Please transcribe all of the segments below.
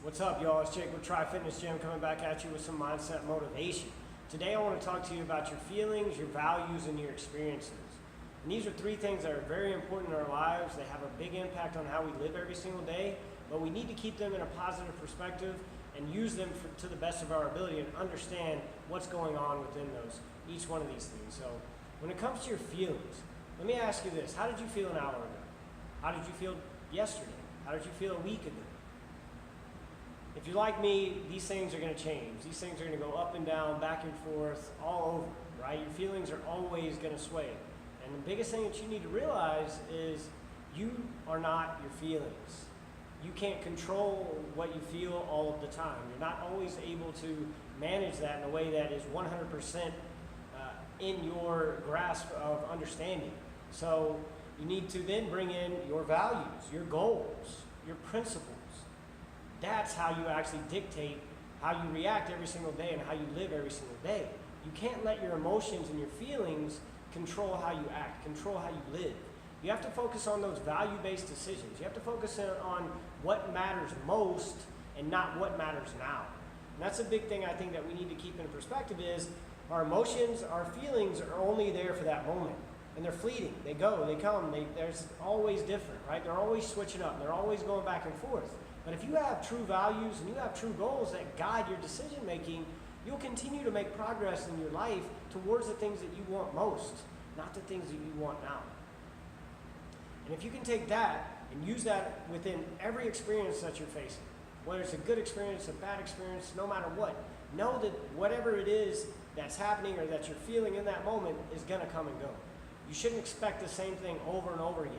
What's up, y'all? It's Jake with Tri Fitness Gym coming back at you with some mindset motivation. Today I want to talk to you about your feelings, your values, and your experiences. And these are three things that are very important in our lives. They have a big impact on how we live every single day, but we need to keep them in a positive perspective and use them to the best of our ability and understand what's going on within each one of these things. So when it comes to your feelings, let me ask you this. How did you feel an hour ago? How did you feel yesterday? How did you feel a week ago? If you're like me, these things are going to change. These things are going to go up and down, back and forth, all over, right? Your feelings are always going to sway. And the biggest thing that you need to realize is you are not your feelings. You can't control what you feel all of the time. You're not always able to manage that in a way that is 100% in your grasp of understanding. So you need to then bring in your values, your goals, your principles. That's how you actually dictate how you react every single day and how you live every single day. You can't let your emotions and your feelings control how you act, control how you live. You have to focus on those value-based decisions. You have to focus on what matters most and not what matters now. And that's a big thing I think that we need to keep in perspective is our emotions, our feelings are only there for that moment. And they're fleeting. They go, they come, there's always different, right? They're always switching up. They're always going back and forth. But if you have true values and you have true goals that guide your decision making, you'll continue to make progress in your life towards the things that you want most, not the things that you want now. And if you can take that and use that within every experience that you're facing, whether it's a good experience, a bad experience, no matter what, know that whatever it is that's happening or that you're feeling in that moment is going to come and go. You shouldn't expect the same thing over and over again.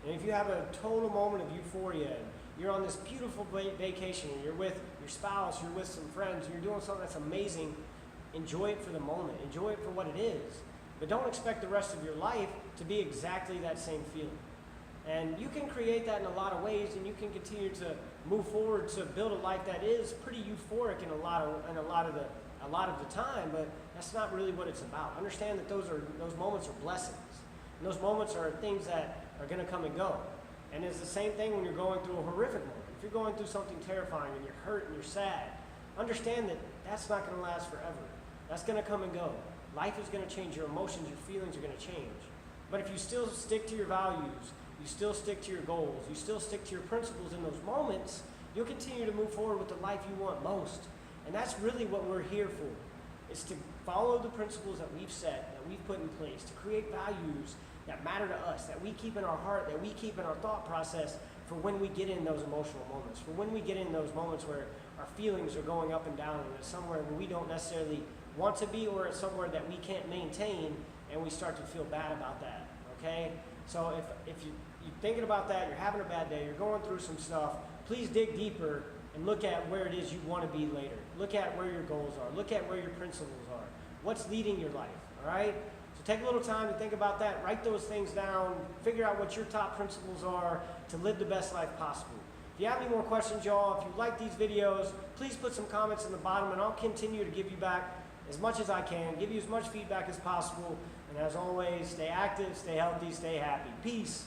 And if you have a total moment of euphoria, and you're on this beautiful vacation, and you're with your spouse, you're with some friends, and you're doing something that's amazing, enjoy it for the moment. Enjoy it for what it is. But don't expect the rest of your life to be exactly that same feeling. And you can create that in a lot of ways, and you can continue to move forward to build a life that is pretty euphoric in a lot of the time, but that's not really what it's about. Understand that those moments are blessings. And those moments are things that are going to come and go. And it's the same thing when you're going through a horrific moment. If you're going through something terrifying and you're hurt and you're sad, understand that that's not going to last forever. That's going to come and go. Life is going to change. Your emotions, your feelings are going to change. But if you still stick to your values, you still stick to your goals, you still stick to your principles in those moments, you'll continue to move forward with the life you want most. And that's really what we're here for. It's to follow the principles that we've set, that we've put in place, to create values that matter to us, that we keep in our heart, that we keep in our thought process for when we get in those emotional moments, for when we get in those moments where our feelings are going up and down and it's somewhere where we don't necessarily want to be, or it's somewhere that we can't maintain and we start to feel bad about that, okay? So if you're thinking about that, you're having a bad day, you're going through some stuff, please dig deeper and look at where it is you want to be later. Look at where your goals are. Look at where your principles are. What's leading your life, all right? So take a little time to think about that. Write those things down. Figure out what your top principles are to live the best life possible. If you have any more questions, y'all, if you like these videos, please put some comments in the bottom, and I'll continue to give you back as much as I can, give you as much feedback as possible. And as always, stay active, stay healthy, stay happy. Peace.